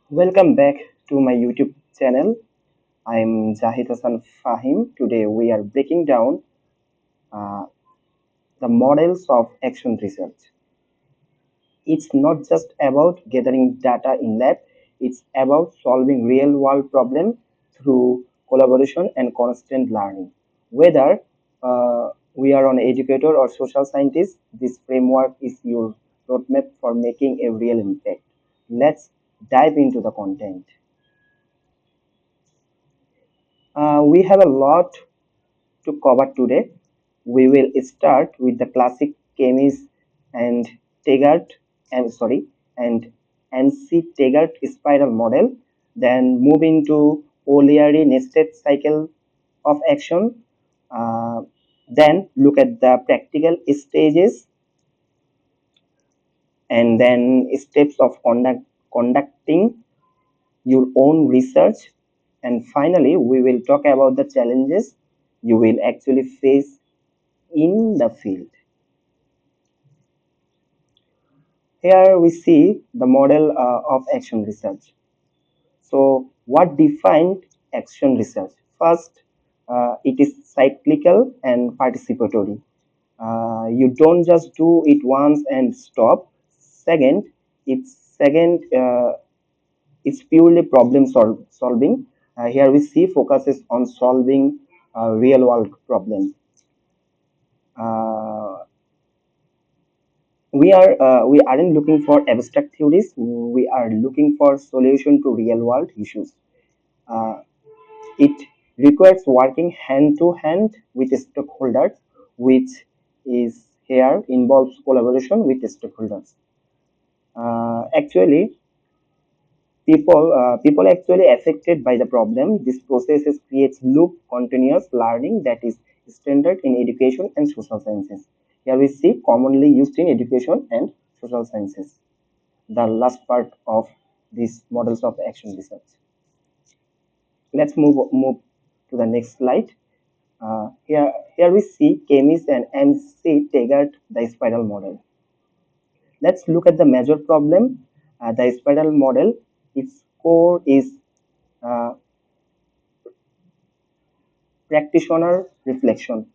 Welcome back to my YouTube channel. I'm Zahid Hassan Fahim. Today we are breaking down uh, the models of action research. It's not just about gathering data in lab, it's about solving real world problems through collaboration and constant learning. Whether we are an educator or social scientist, this framework is your roadmap for making a real impact. Let's dive into the content. We have a lot to cover today. We will start with the classic Chemis and Taggart and NC Taggart spiral model, then move into O'Leary nested cycle of action, uh, then look at the practical stages and then steps of conducting your own research, and finally we will talk about the challenges you will actually face in the field. Here we see the model of action research. So, what defined action research? First, it is cyclical and participatory. You don't just do it once and stop. Second, it's second, it's purely solving. Here we see focuses on solving real world problems. Uh, we aren't looking for abstract theories. We are looking for solution to real world issues. Uh, it requires working hand to hand with stakeholders, which is here involves collaboration with stakeholders. Actually, people actually affected by the problem. This process creates loop continuous learning that is standard in education and social sciences. Here we see commonly used in education and social sciences, the last part of these models of action research. Let's move to the next slide. Here we see Chemis and MC Taggart the spiral model. Let's look at the major problem. The spiral model, its core is uh, practitioner reflection.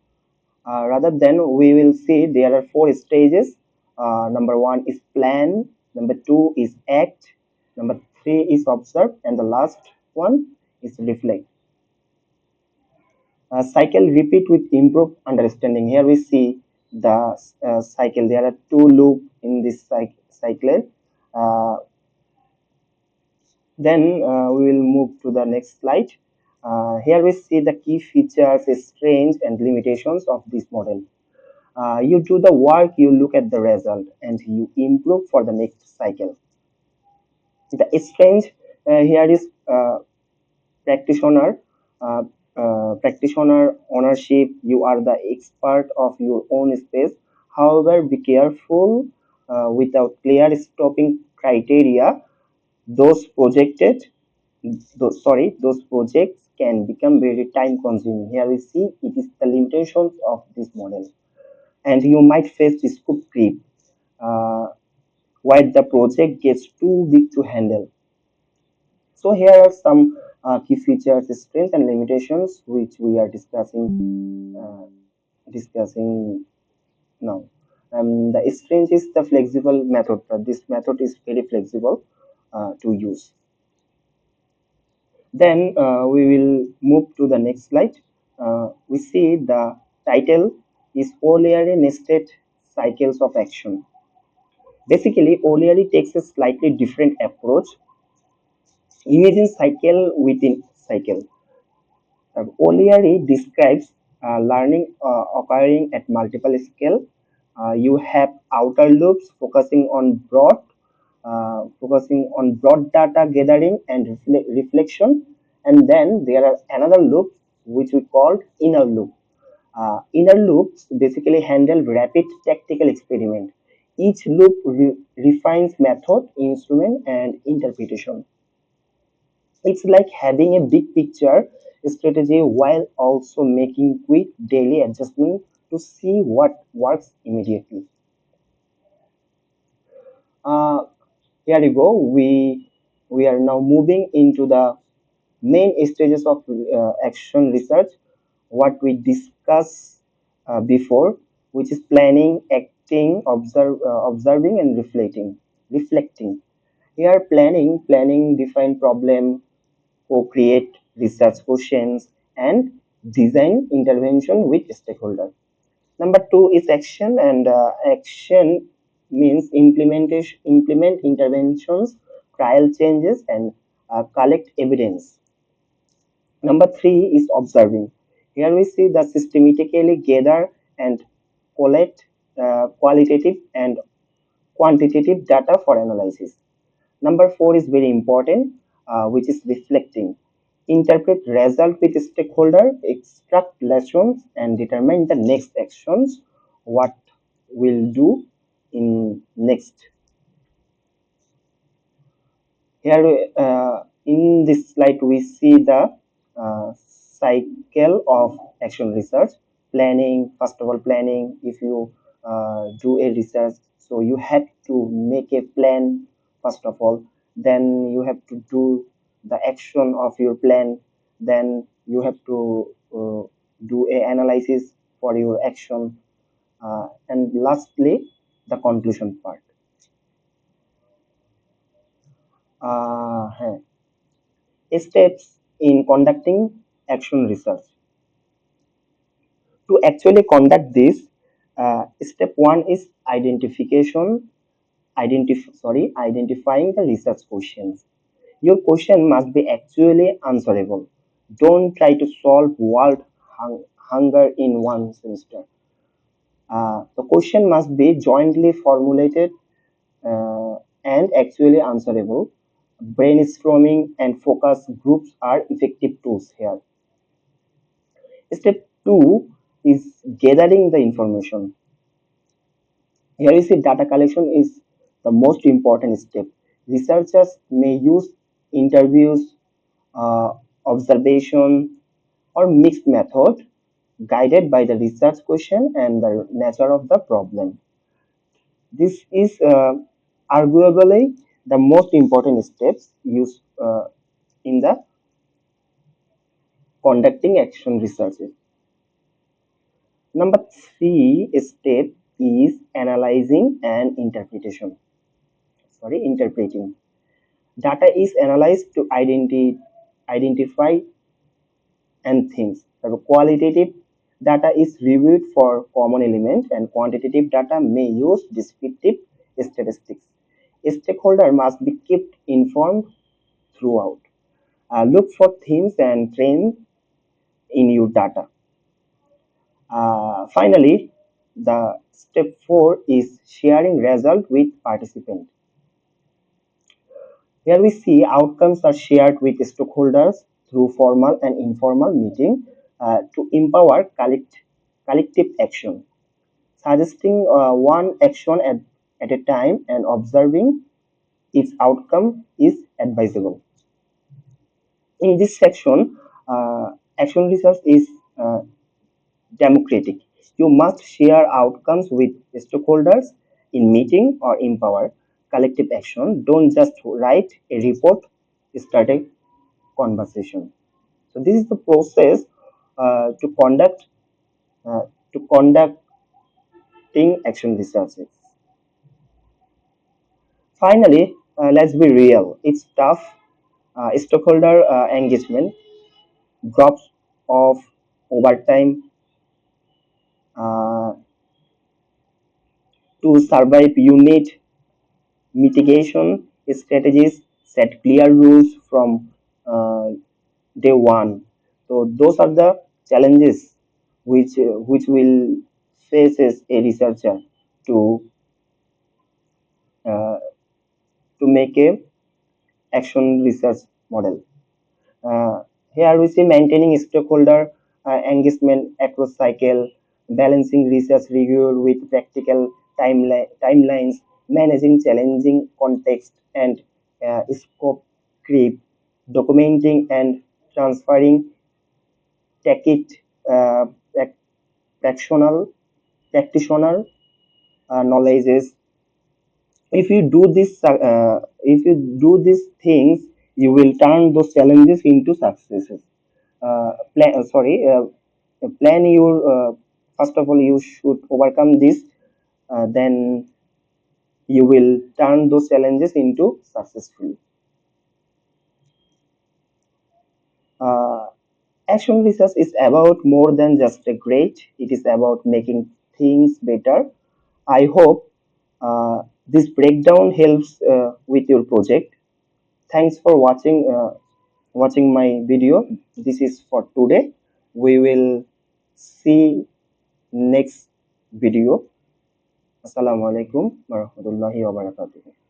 Rather than we will see there are four stages. Number one is plan, number two is act, number three is observe, and the last one is reflect. Cycle repeat with improved understanding. Here we see the cycle. There are two loops in this cycle. Uh, then we will move to the next slide. Here we see the key features, strengths, and limitations of this model. You do the work, you look at the result, and you improve for the next cycle. The strength here is practitioner, uh, practitioner ownership. You are the expert of your own space. However, be careful without clear stopping criteria. Those projected, those projects can become very time consuming. Here we see it is the limitations of this model, and you might face scope creep uh, while the project gets too big to handle. So here are some key features, strengths, and limitations which we are discussing now. The strength is the flexible method. This method is very flexible to use. Then we will move to the next slide. We see the title is O'Leary nested cycles of action. Basically, O'Leary takes a slightly different approach. Imagine cycle within cycle. O'Leary describes learning occurring at multiple scale. You have outer loops focusing on broad data gathering and reflection, and then there are another loop which we call inner loop. Inner loops basically handle rapid tactical experiment. Each loop refines method, instrument, and interpretation. It's like having a big picture strategy while also making quick daily adjustment to see what works immediately. Uh, Here you go. We we are now moving into the main stages of action research, what we discussed before, which is planning, acting, observing, and reflecting. Here, planning define problem, co-create research questions, and design intervention with stakeholder. Number two is action, and action means implement interventions, trial changes, and collect evidence. Number three is observing. Here we see the systematically gather and collect qualitative and quantitative data for analysis. Number four is very important, which is reflecting. Interpret result with stakeholder, extract lessons, and determine the next actions. What we'll do in next. Here, in this slide, we see the cycle of action research. Planning, first of all, planning. If you do a research, so you have to make a plan, first of all. Then you have to do the action of your plan. Then you have to do a analysis for your action. And lastly, the conclusion part. Uh, Steps in conducting action research. To actually conduct this, step one is identifying the research questions. Your question must be actually answerable. Don't try to solve world hunger in one semester. The question must be jointly formulated and actually answerable. Brainstorming and focus groups are effective tools here. Step two is gathering the information. Here you see data collection is the most important step. Researchers may use interviews, uh, observation, or mixed method guided by the research question and the nature of the problem. This is arguably the most important steps used in the conducting action researches. Number three step is analyzing and interpreting. Data is analyzed to identify and things. The qualitative data is reviewed for common elements, and quantitative data may use descriptive statistics. A stakeholder must be kept informed throughout. Look for themes and trends in your data. Finally, the step four is sharing result with participants. Here we see outcomes are shared with stakeholders through formal and informal meeting to empower collective action, suggesting one action at a time and observing its outcome is advisable. In this section, action research is uh, democratic. You must share outcomes with stakeholders in meeting or empower collective action. Don't just write a report, start a conversation. So this is the process to uh, conducting action researches. Finally, let's be real. It's tough. Stakeholder engagement drops off over time. Uh, to survive, you need mitigation strategies, set clear rules from uh, day one. So those are the challenges which will faces a researcher to uh, to make a action research model. Here we see maintaining stakeholder engagement across cycle, balancing research review with practical timelines, managing challenging context and scope creep, documenting and transferring tacit uh, prac- practitioner practitioner knowledges. if you do if you do these things, you will turn those challenges into successes. Plan your first of all you should overcome this, then you will turn those challenges into successful. uh, Action research is about more than just a grade. It is about making things better. I hope this breakdown helps with your project. Thanks for watching my video. This is for today. We will see next video. Assalamualaikum warahmatullahi wabarakatuh.